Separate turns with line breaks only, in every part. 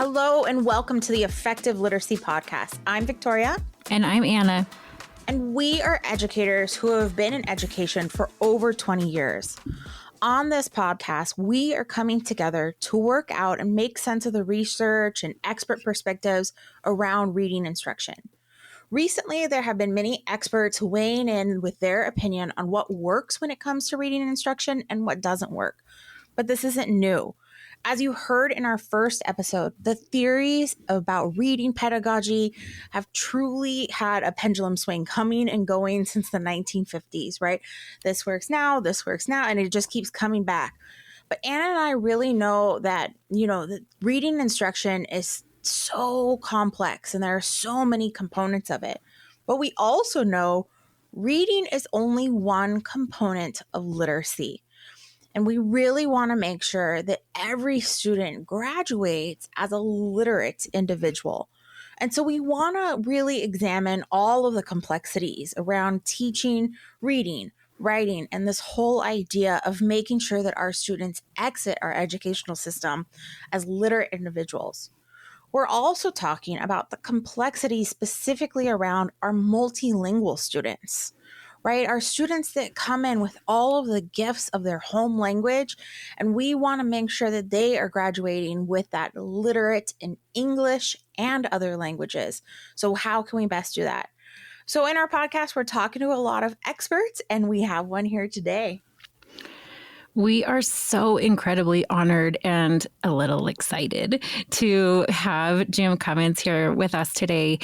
Hello and welcome to the Effective Literacy Podcast. I'm Victoria.
And I'm Anna.
And we are educators who have been in education for over 20 years. On this podcast, we are coming together to work out and make sense of the research and expert perspectives around reading instruction. Recently, there have been many experts weighing in with their opinion on what works when it comes to reading instruction and what doesn't work. But this isn't new. As you heard in our first episode, the theories about reading pedagogy have truly had a pendulum swing coming and going since the 1950s, right? This works now, and it just keeps coming back. But Anna and I really know that, the reading instruction is so complex and there are so many components of it. But we also know reading is only one component of literacy. And we really want to make sure that every student graduates as a literate individual. And so we want to really examine all of the complexities around teaching, reading, writing, and this whole idea of making sure that our students exit our educational system as literate individuals. We're also talking about the complexity specifically around our multilingual students. Right? Our students that come in with all of the gifts of their home language, and we want to make sure that they are graduating with that literate in English and other languages. So how can we best do that? So in our podcast, we're talking to a lot of experts, and we have one here today.
We are so incredibly honored and a little excited to have Jim Cummins here with us today.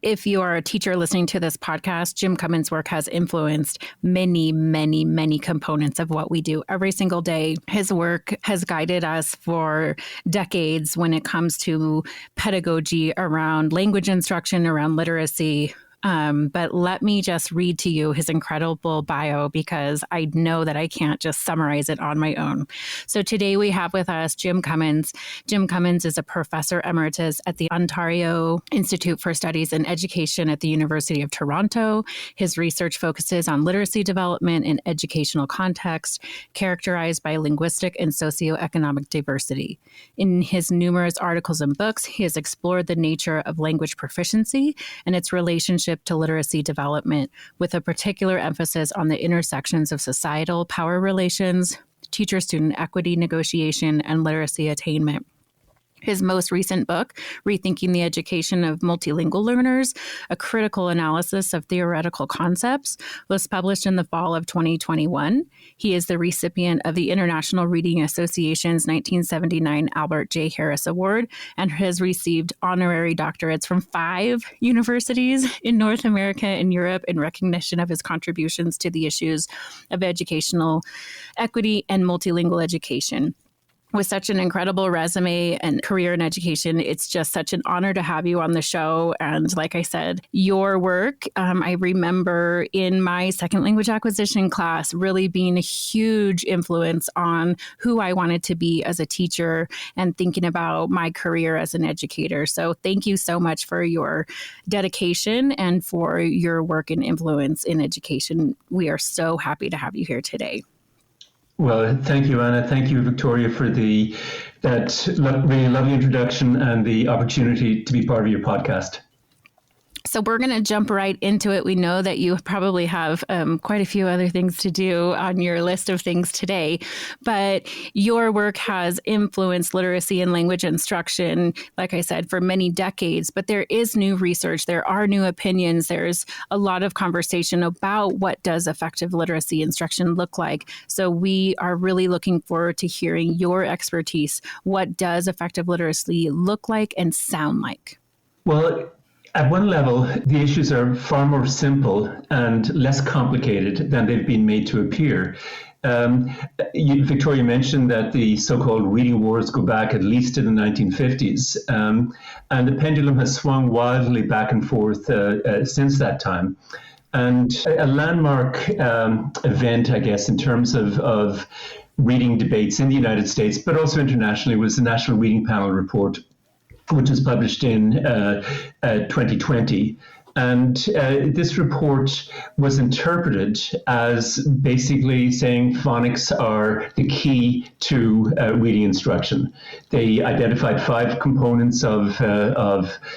If you are a teacher listening to this podcast, Jim Cummins' work has influenced many, many, many components of what we do every single day. His work has guided us for decades when it comes to pedagogy around language instruction, around literacy. But let me just read to you his incredible bio because I know that I can't just summarize it on my own. So today we have with us Jim Cummins. Jim Cummins is a professor emeritus at the Ontario Institute for Studies in Education at the University of Toronto. His research focuses on literacy development in educational context, characterized by linguistic and socioeconomic diversity. In his numerous articles and books, he has explored the nature of language proficiency and its relationship to literacy development, with a particular emphasis on the intersections of societal power relations, teacher-student equity negotiation, and literacy attainment. His most recent book, Rethinking the Education of Multilingual Learners, a critical analysis of theoretical concepts, was published in the fall of 2021. He is the recipient of the International Reading Association's 1979 Albert J. Harris Award and has received honorary doctorates from 5 universities in North America and Europe in recognition of his contributions to the issues of educational equity and multilingual education. With such an incredible resume and career in education, it's just such an honor to have you on the show. And like I said, your work, I remember in my second language acquisition class really being a huge influence on who I wanted to be as a teacher and thinking about my career as an educator. So thank you so much for your dedication and for your work and influence in education. We are so happy to have you here today.
Well, thank you, Anna. Thank you, Victoria, for that really lovely introduction and the opportunity to be part of your podcast.
So we're going to jump right into it. We know that you probably have quite a few other things to do on your list of things today, but your work has influenced literacy and language instruction, like I said, for many decades. But there is new research. There are new opinions. There's a lot of conversation about what does effective literacy instruction look like. So we are really looking forward to hearing your expertise. What does effective literacy look like and sound like?
Well, at one level, the issues are far more simple and less complicated than they've been made to appear. Victoria mentioned that the so-called reading wars go back at least to the 1950s, and the pendulum has swung wildly back and forth since that time. And a landmark event, I guess, in terms of reading debates in the United States, but also internationally, was the National Reading Panel report, which was published in 2020. And this report was interpreted as basically saying phonics are the key to reading instruction. They identified 5 components of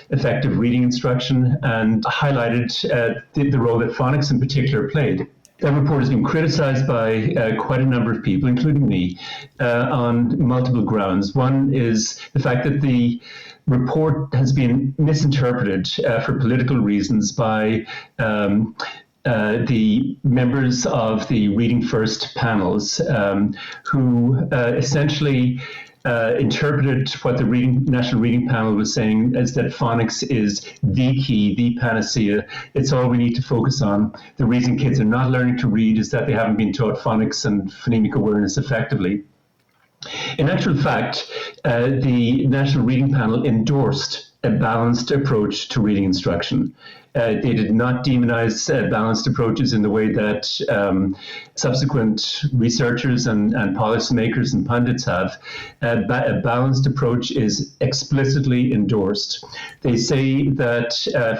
effective reading instruction and highlighted the role that phonics in particular played. That report has been criticized by quite a number of people, including me, on multiple grounds. One is the fact that the report has been misinterpreted for political reasons by the members of the Reading First panels who essentially interpreted what the National Reading Panel was saying as that phonics is the key, the panacea. It's all we need to focus on. The reason kids are not learning to read is that they haven't been taught phonics and phonemic awareness effectively. In actual fact, the National Reading Panel endorsed a balanced approach to reading instruction. They did not demonize balanced approaches in the way that subsequent researchers and policymakers and pundits have. A balanced approach is explicitly endorsed. They say that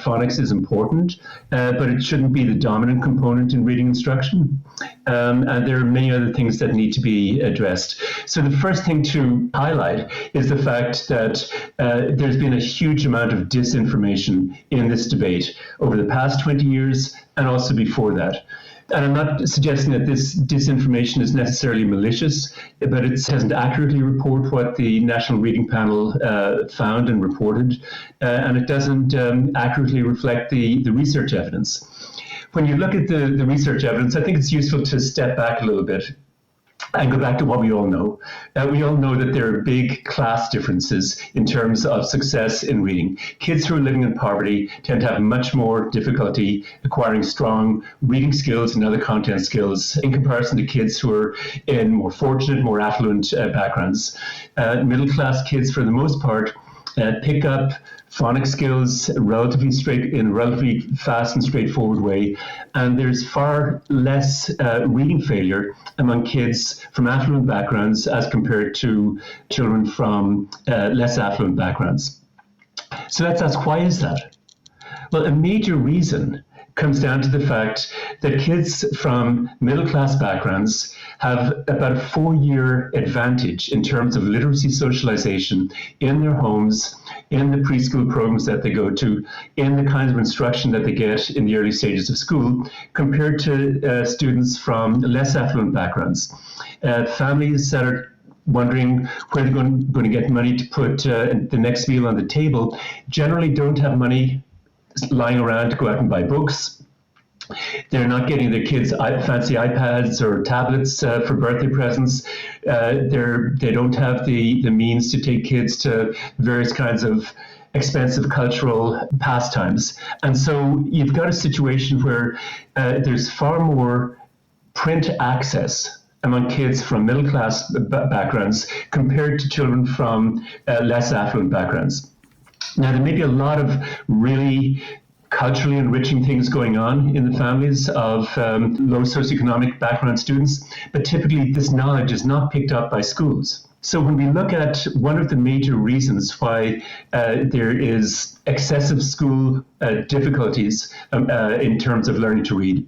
phonics is important, but it shouldn't be the dominant component in reading instruction. And there are many other things that need to be addressed. So the first thing to highlight is the fact that there's been a huge amount of disinformation in this debate over the past 20 years and also before that. And I'm not suggesting that this disinformation is necessarily malicious, but it doesn't accurately report what the National Reading Panel found and reported, and it doesn't accurately reflect the research evidence. When you look at the research evidence, I think it's useful to step back a little bit and go back to what we all know. We all know that there are big class differences in terms of success in reading. Kids who are living in poverty tend to have much more difficulty acquiring strong reading skills and other content skills in comparison to kids who are in more fortunate, more affluent backgrounds. Middle class kids, for the most part, pick up phonics skills in a relatively fast and straightforward way, and there's far less reading failure among kids from affluent backgrounds as compared to children from less affluent backgrounds. So let's ask, why is that? Well, a major reason comes down to the fact that kids from middle-class backgrounds have about a 4-year advantage in terms of literacy socialization in their homes, in the preschool programs that they go to, in the kinds of instruction that they get in the early stages of school, compared to students from less affluent backgrounds. Families that are wondering where they're going to get money to put the next meal on the table generally don't have money lying around to go out and buy books. They're not getting their kids fancy iPads or tablets for birthday presents. They don't have the means to take kids to various kinds of expensive cultural pastimes. And so you've got a situation where there's far more print access among kids from middle-class backgrounds compared to children from less affluent backgrounds. Now, there may be a lot of really culturally enriching things going on in the families of low socioeconomic background students, but typically this knowledge is not picked up by schools. So when we look at one of the major reasons why there is excessive school difficulties in terms of learning to read,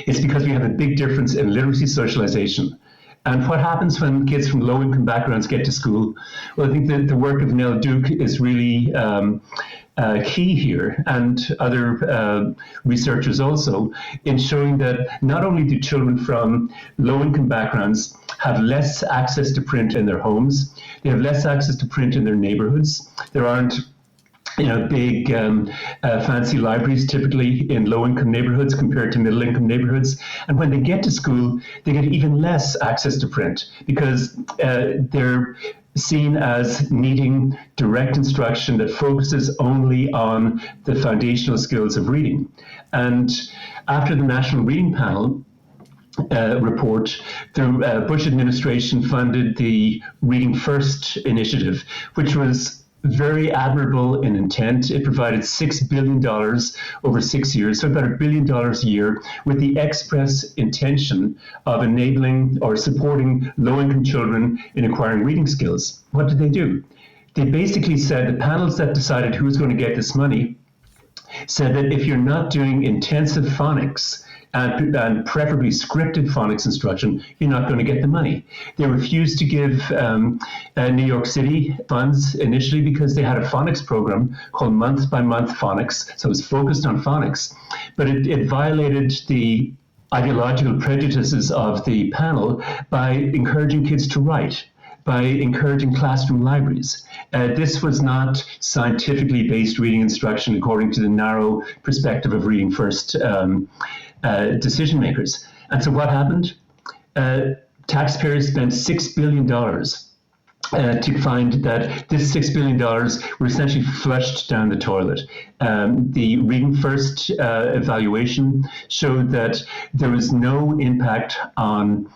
it's because we have a big difference in literacy socialization. And what happens when kids from low-income backgrounds get to school? Well, I think that the work of Nell Duke is really key here, and other researchers also, in showing that not only do children from low-income backgrounds have less access to print in their homes, they have less access to print in their neighborhoods. There aren't big fancy libraries typically in low-income neighborhoods compared to middle-income neighborhoods. And when they get to school, they get even less access to print because they're seen as needing direct instruction that focuses only on the foundational skills of reading. And after the National Reading Panel report, the Bush administration funded the Reading First initiative, which was very admirable in intent. It provided $6 billion over 6 years, so about $1 billion a year, with the express intention of enabling or supporting low-income children in acquiring reading skills. What did they do? They basically said the panels that decided who's going to get this money said that if you're not doing intensive phonics and preferably scripted phonics instruction, you're not going to get the money. They refused to give New York City funds initially because they had a phonics program called Month by Month Phonics, so it was focused on phonics, but it violated the ideological prejudices of the panel by encouraging kids to write, by encouraging classroom libraries. This was not scientifically based reading instruction according to the narrow perspective of reading first decision makers. And so what happened? Taxpayers spent $6 billion to find that this $6 billion were essentially flushed down the toilet. The Reading First evaluation showed that there was no impact on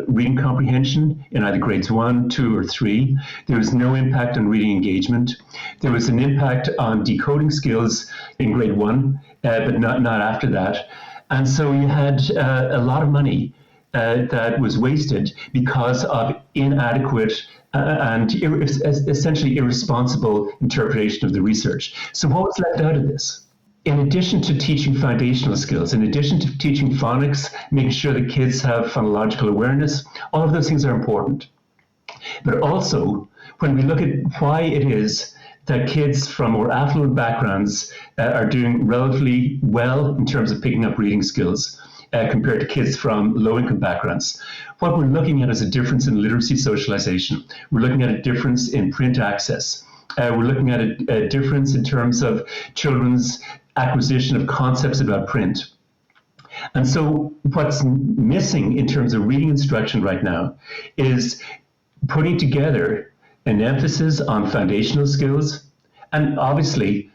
reading comprehension in either grades 1, 2, or 3. There was no impact on reading engagement. There was an impact on decoding skills in grade 1, but not after that. And so you had a lot of money that was wasted because of inadequate and essentially irresponsible interpretation of the research. So what was left out of this? In addition to teaching foundational skills, in addition to teaching phonics, making sure that kids have phonological awareness, all of those things are important. But also, when we look at why it is that kids from more affluent backgrounds are doing relatively well in terms of picking up reading skills compared to kids from low-income backgrounds, what we're looking at is a difference in literacy socialization. We're looking at a difference in print access. We're looking at a difference in terms of children's acquisition of concepts about print. And so what's missing in terms of reading instruction right now is putting together an emphasis on foundational skills and obviously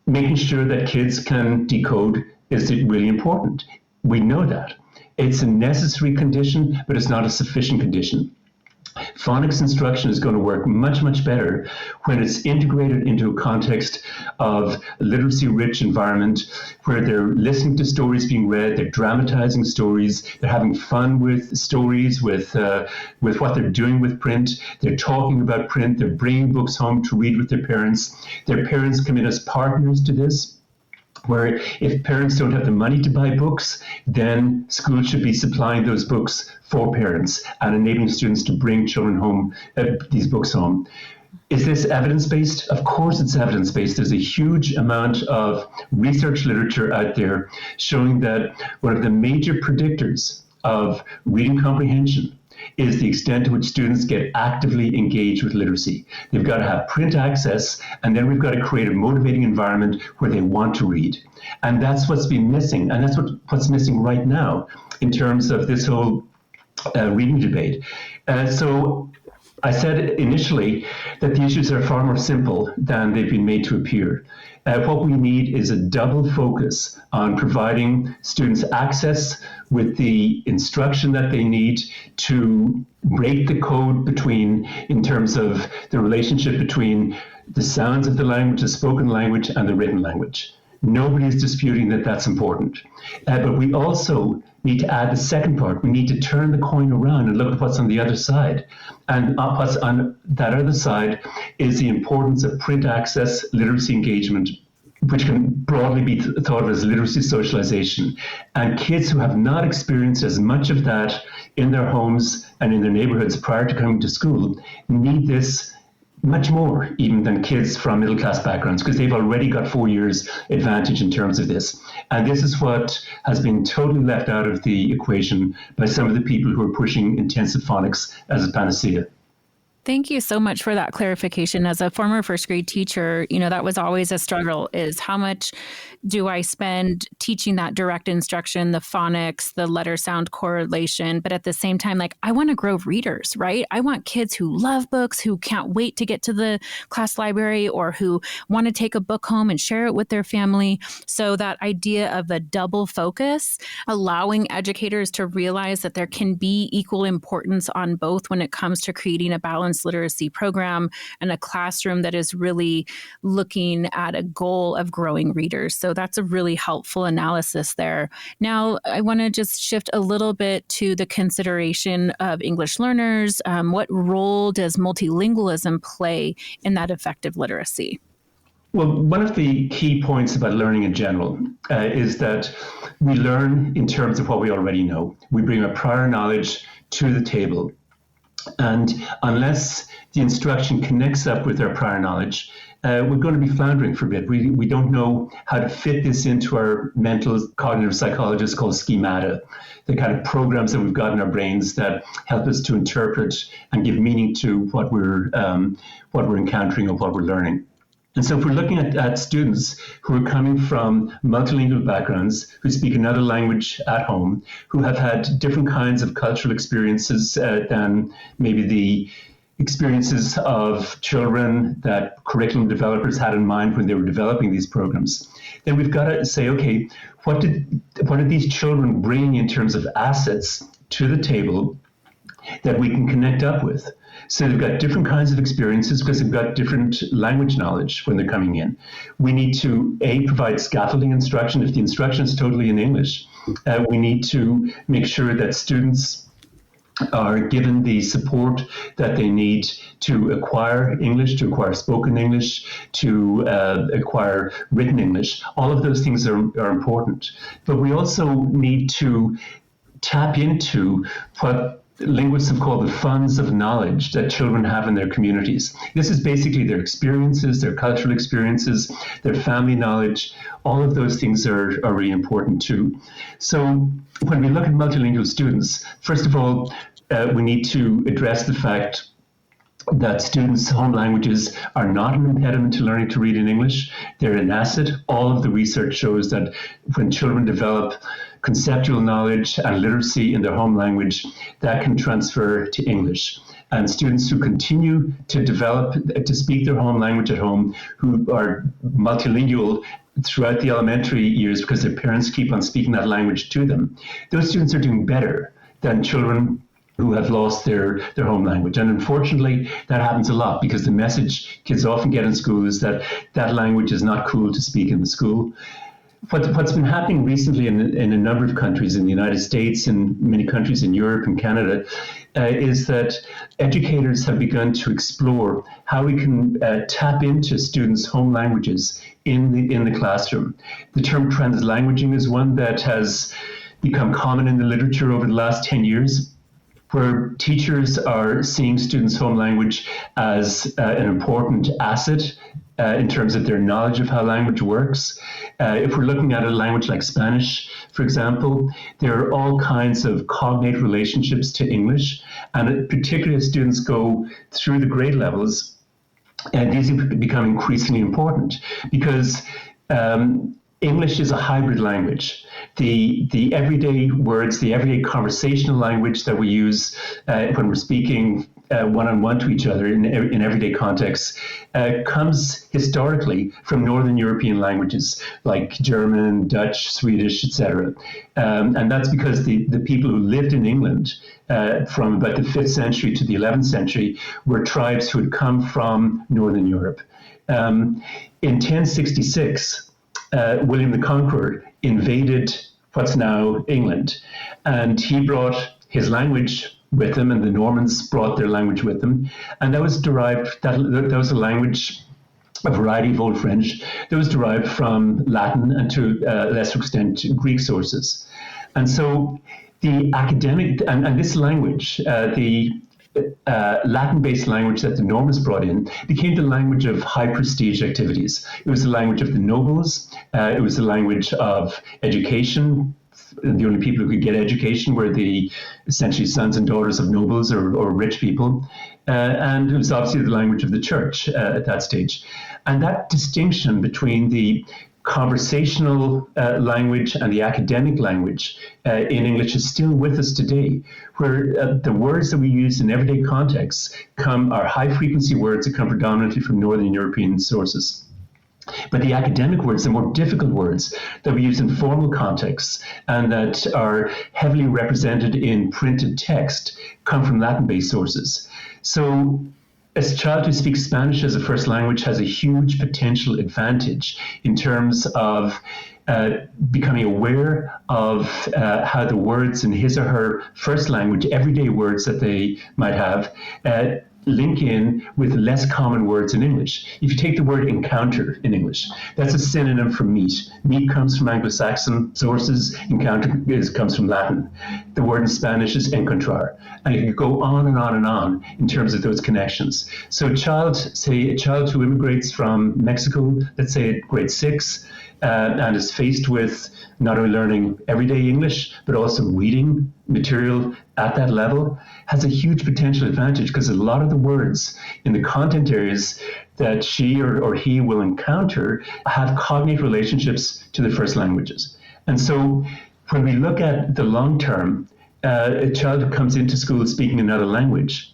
making sure that kids can decode is really important. We know that. It's a necessary condition, but it's not a sufficient condition. Phonics instruction is going to work much, much better when it's integrated into a context of a literacy-rich environment where they're listening to stories being read, they're dramatizing stories, they're having fun with stories, with what they're doing with print, they're talking about print, they're bringing books home to read with their parents come in as partners to this, where if parents don't have the money to buy books, then schools should be supplying those books for parents and enabling students to bring children home, these books home. Is this evidence-based? Of course it's evidence-based. There's a huge amount of research literature out there showing that one of the major predictors of reading comprehension is the extent to which students get actively engaged with literacy. They've got to have print access, and then we've got to create a motivating environment where they want to read. And that's what's been missing, and that's what's missing right now in terms of this whole reading debate. So I said initially that the issues are far more simple than they've been made to appear. What we need is a double focus on providing students access with the instruction that they need to break the code in terms of the relationship between the sounds of the language, the spoken language, and the written language. Nobody is disputing that that's important. But we also need to add the second part. We need to turn the coin around and look at what's on the other side. And what's on that other side is the importance of print access, literacy engagement, which can broadly be thought of as literacy socialization. And kids who have not experienced as much of that in their homes and in their neighborhoods prior to coming to school need this much more even than kids from middle-class backgrounds, because they've already got 4 years advantage in terms of this. And this is what has been totally left out of the equation by some of the people who are pushing intensive phonics as a panacea.
Thank you so much for that clarification. As a former first grade teacher, that was always a struggle, is how much do I spend teaching that direct instruction, the phonics, the letter sound correlation, but at the same time, I want to grow readers, right? I want kids who love books, who can't wait to get to the class library, or who want to take a book home and share it with their family. So that idea of a double focus, allowing educators to realize that there can be equal importance on both when it comes to creating a balanced literacy program and a classroom that is really looking at a goal of growing readers. So that's a really helpful analysis there. Now, I want to just shift a little bit to the consideration of English learners. What role does multilingualism play in that effective literacy?
Well, one of the key points about learning in general is that we learn in terms of what we already know. We bring our prior knowledge to the table. And unless the instruction connects up with our prior knowledge, we're going to be floundering for a bit. We don't know how to fit this into our mental cognitive psychologists called schemata, the kind of programs that we've got in our brains that help us to interpret and give meaning to what we're encountering or what we're learning. And so if we're looking at students who are coming from multilingual backgrounds, who speak another language at home, who have had different kinds of cultural experiences than maybe the experiences of children that curriculum developers had in mind when they were developing these programs, then we've got to say, okay, what did these children bring in terms of assets to the table that we can connect up with? So they've got different kinds of experiences because they've got different language knowledge when they're coming in. We need to, provide scaffolding instruction. If the instruction is totally in English, we need to make sure that students are given the support that they need to acquire English, to acquire spoken English, to acquire written English. All of those things are important. But we also need to tap into what linguists have called the funds of knowledge that children have in their communities. This is basically their experiences, their cultural experiences, their family knowledge. All of those things are really important too. So when we look at multilingual students, first of all, we need to address the fact that students' home languages are not an impediment to learning to read in English. They're an asset. All of the research shows that when children develop conceptual knowledge and literacy in their home language, that can transfer to English. And students who continue to develop, to speak their home language at home, who are multilingual throughout the elementary years because their parents keep on speaking that language to them, those students are doing better than children who have lost their home language. And unfortunately, that happens a lot because the message kids often get in school is that that language is not cool to speak in the school. What's been happening recently in a number of countries, in the United States and many countries in Europe and Canada, is that educators have begun to explore how we can tap into students' home languages in the classroom. The term translanguaging is one that has become common in the literature over the last 10 years, where teachers are seeing students' home language as an important asset in terms of their knowledge of how language works. If we're looking at a language like Spanish, for example, there are all kinds of cognate relationships to English, and particularly as students go through the grade levels, these have become increasingly important because English is a hybrid language. The everyday words, the everyday conversational language that we use when we're speaking one-on-one to each other in everyday contexts comes historically from Northern European languages like German, Dutch, Swedish, etc. And that's because the people who lived in England from about the 5th century to the 11th century were tribes who had come from Northern Europe. In 1066, William the Conqueror invaded what's now England, and he brought his language with him, and the Normans brought their language with them, and that was a language, a variety of Old French, that was derived from Latin and to a lesser extent Greek sources. And so the academic, and this language, the Latin-based language that the Normans brought in became the language of high prestige activities. It was the language of the nobles. It was the language of education. The only people who could get education were the essentially sons and daughters of nobles or rich people. And it was obviously the language of the church at that stage. And that distinction between the conversational language and the academic language in English is still with us today, where the words that we use in everyday contexts are high-frequency words that come predominantly from Northern European sources. But the academic words, the more difficult words that we use in formal contexts and that are heavily represented in printed text, come from Latin-based sources. So a child who speaks Spanish as a first language has a huge potential advantage in terms of becoming aware of how the words in his or her first language, everyday words that they might have, link in with less common words in English. If you take the word encounter in English, that's a synonym for meet. Meet comes from Anglo-Saxon sources, encounter comes from Latin. The word in Spanish is encontrar. And you can go on and on and on in terms of those connections. So a child who immigrates from Mexico, let's say at grade 6, and is faced with not only learning everyday English, but also reading material at that level, has a huge potential advantage, because a lot of the words in the content areas that she or he will encounter have cognate relationships to the first languages. And so when we look at the long term, a child who comes into school speaking another language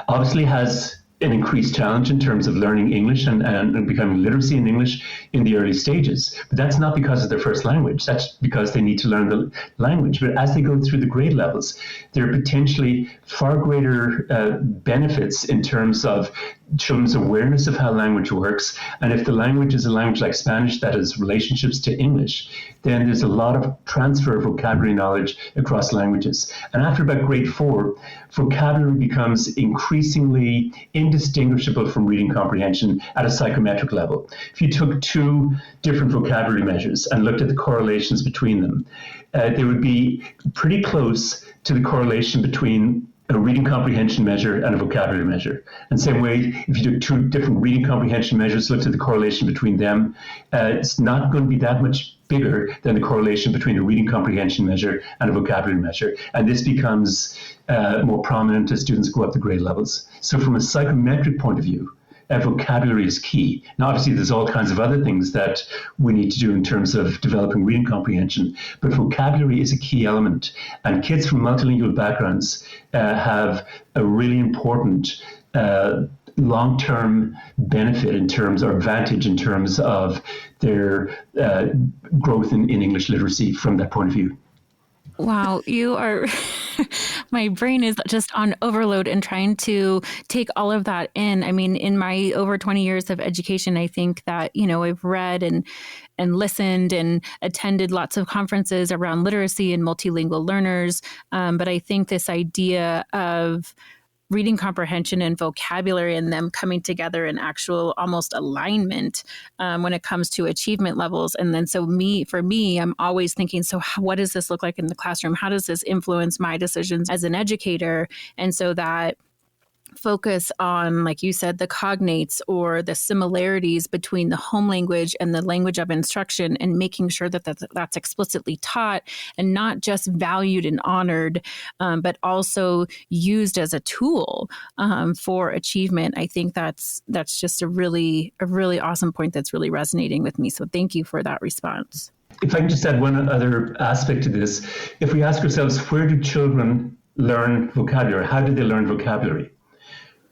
obviously has an increased challenge in terms of learning English and becoming literacy in English in the early stages. But that's not because of their first language. That's because they need to learn the language. But as they go through the grade levels, there are potentially far greater benefits in terms of children's awareness of how language works. And if the language is a language like Spanish that has relationships to English, then there's a lot of transfer of vocabulary knowledge across languages. And after about grade 4, vocabulary becomes increasingly indistinguishable from reading comprehension at a psychometric level. If you took 2 different vocabulary measures and looked at the correlations between them, they would be pretty close to the correlation between a reading comprehension measure and a vocabulary measure. And same way, if you took 2 different reading comprehension measures, looked at the correlation between them, it's not going to be that much bigger than the correlation between a reading comprehension measure and a vocabulary measure. And this becomes more prominent as students go up the grade levels. So from a psychometric point of view, vocabulary is key. Now, obviously, there's all kinds of other things that we need to do in terms of developing reading comprehension, but vocabulary is a key element. And kids from multilingual backgrounds have a really important long-term benefit in terms, or advantage in terms of their growth in English literacy from that point of view.
Wow, you are, my brain is just on overload and trying to take all of that in. I mean, in my over 20 years of education, I think that, I've read and listened and attended lots of conferences around literacy and multilingual learners. But I think this idea of reading comprehension and vocabulary and them coming together in actual almost alignment when it comes to achievement levels. And then for me, I'm always thinking, so what does this look like in the classroom? How does this influence my decisions as an educator? And so that focus on, like you said, the cognates or the similarities between the home language and the language of instruction, and making sure that that's explicitly taught and not just valued and honored, but also used as a tool for achievement. I think that's just a really awesome point that's really resonating with me. So thank you for that response.
If I can just add one other aspect to this, if we ask ourselves, where do children learn vocabulary? How do they learn vocabulary?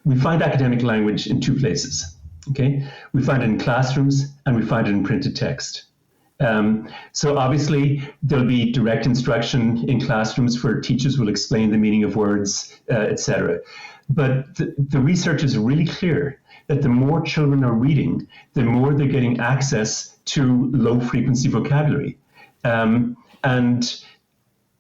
We find academic language in 2 places, okay? We find it in classrooms and we find it in printed text. So obviously there'll be direct instruction in classrooms where teachers will explain the meaning of words, etc. But the research is really clear that the more children are reading, the more they're getting access to low frequency vocabulary. And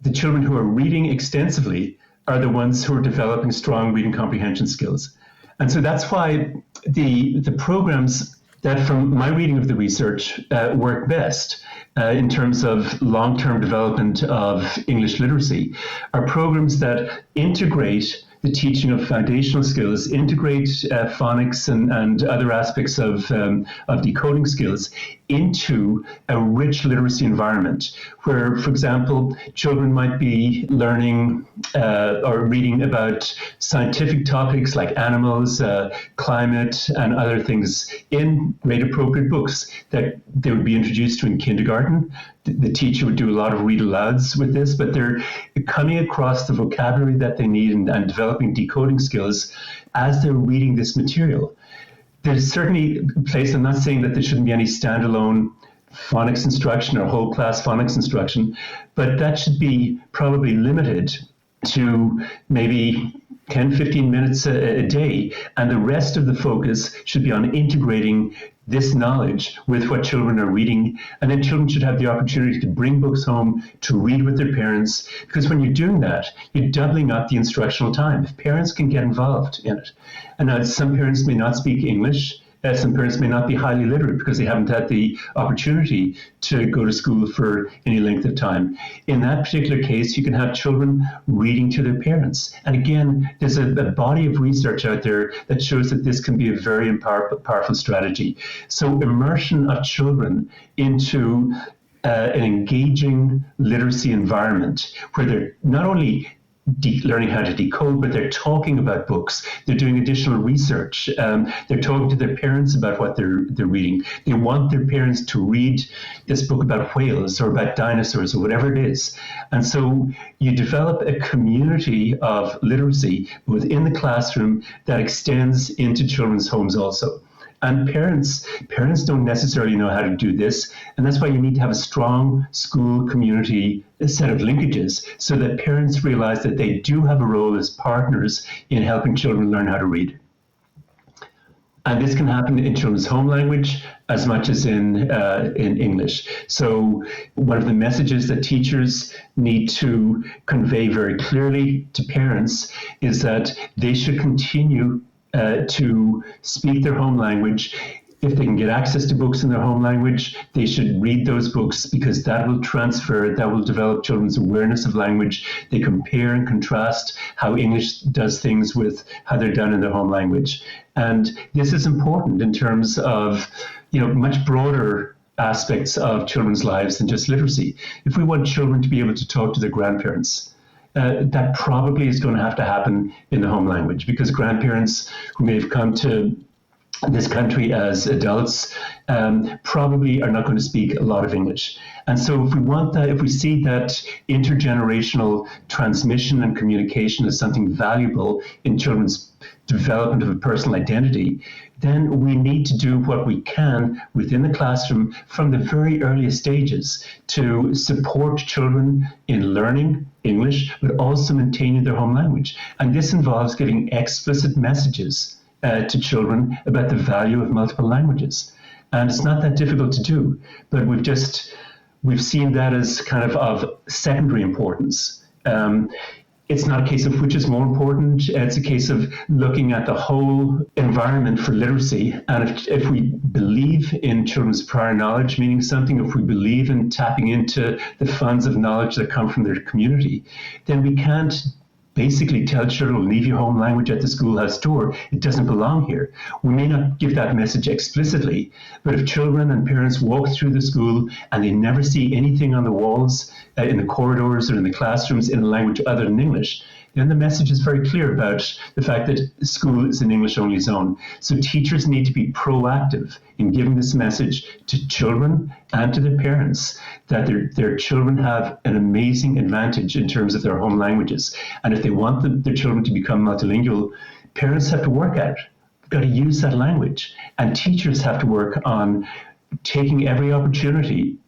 the children who are reading extensively are the ones who are developing strong reading comprehension skills. And so that's why the programs that, from my reading of the research, work best in terms of long-term development of English literacy are programs that integrate the teaching of foundational skills, integrate phonics and other aspects of decoding skills into a rich literacy environment where, for example, children might be learning or reading about scientific topics like animals, climate, and other things in grade-appropriate books that they would be introduced to in kindergarten. The teacher would do a lot of read-alouds with this, but they're coming across the vocabulary that they need and developing decoding skills as they're reading this material. There's certainly a place, I'm not saying that there shouldn't be any standalone phonics instruction or whole class phonics instruction, but that should be probably limited to maybe 10, 15 minutes a day. And the rest of the focus should be on integrating this knowledge with what children are reading. And then children should have the opportunity to bring books home, to read with their parents, because when you're doing that, you're doubling up the instructional time. If parents can get involved in it. And now some parents may not speak English. Some parents may not be highly literate because they haven't had the opportunity to go to school for any length of time. In that particular case, you can have children reading to their parents. And again, there's a body of research out there that shows that this can be a very powerful strategy. So immersion of children into an engaging literacy environment where they're not only learning how to decode, but they're talking about books. They're doing additional research. They're talking to their parents about what they're reading. They want their parents to read this book about whales or about dinosaurs or whatever it is. And so you develop a community of literacy within the classroom that extends into children's homes also. And parents don't necessarily know how to do this. And that's why you need to have a strong school community set of linkages so that parents realize that they do have a role as partners in helping children learn how to read. And this can happen in children's home language as much as in English. So one of the messages that teachers need to convey very clearly to parents is that they should continue to speak their home language. If they can get access to books in their home language, they should read those books because that will transfer, that will develop children's awareness of language. They compare and contrast how English does things with how they're done in their home language. And this is important in terms of, much broader aspects of children's lives than just literacy. If we want children to be able to talk to their grandparents, that probably is going to have to happen in the home language because grandparents who may have come to this country as adults probably are not going to speak a lot of English. And so if we want that, if we see that intergenerational transmission and communication as something valuable in children's development of a personal identity, then we need to do what we can within the classroom from the very earliest stages to support children in learning English, but also maintaining their home language. And this involves giving explicit messages to children about the value of multiple languages. And it's not that difficult to do, but we've seen that as kind of secondary importance. It's not a case of which is more important. It's a case of looking at the whole environment for literacy. And if we believe in children's prior knowledge meaning something, if we believe in tapping into the funds of knowledge that come from their community, then we can't basically tell children, leave your home language at the schoolhouse door. It doesn't belong here. We may not give that message explicitly, but if children and parents walk through the school and they never see anything on the walls, in the corridors or in the classrooms in a language other than English, then the message is very clear about the fact that school is an English-only zone. So teachers need to be proactive in giving this message to children and to their parents that their children have an amazing advantage in terms of their home languages. And if they want their children to become multilingual, parents have to work at it. They've got to use that language. And teachers have to work on taking every opportunity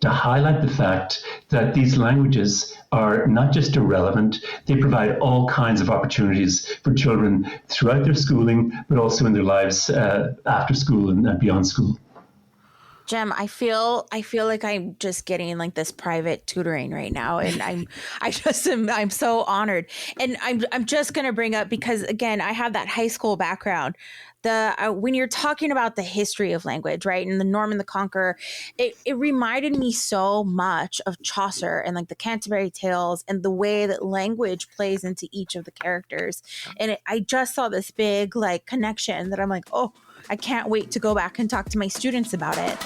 to highlight the fact that these languages are not just irrelevant, they provide all kinds of opportunities for children throughout their schooling, but also in their lives after school and beyond school.
Jem, I feel like I'm just getting like this private tutoring right now, and I'm so honored. And I'm just gonna bring up, because again, I have that high school background. When you're talking about the history of language, right, and the Norman the Conqueror, it reminded me so much of Chaucer and like the Canterbury Tales and the way that language plays into each of the characters. And I just saw this big like connection that I'm like, oh, I can't wait to go back and talk to my students about it.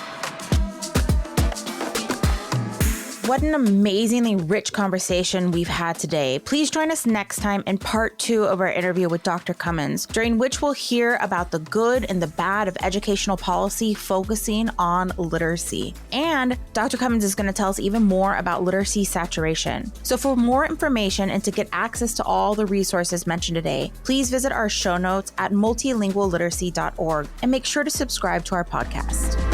What an amazingly rich conversation we've had today. Please join us next time in part 2 of our interview with Dr. Cummins, during which we'll hear about the good and the bad of educational policy focusing on literacy. And Dr. Cummins is going to tell us even more about literacy saturation. So for more information and to get access to all the resources mentioned today, please visit our show notes at multilingualliteracy.org and make sure to subscribe to our podcast.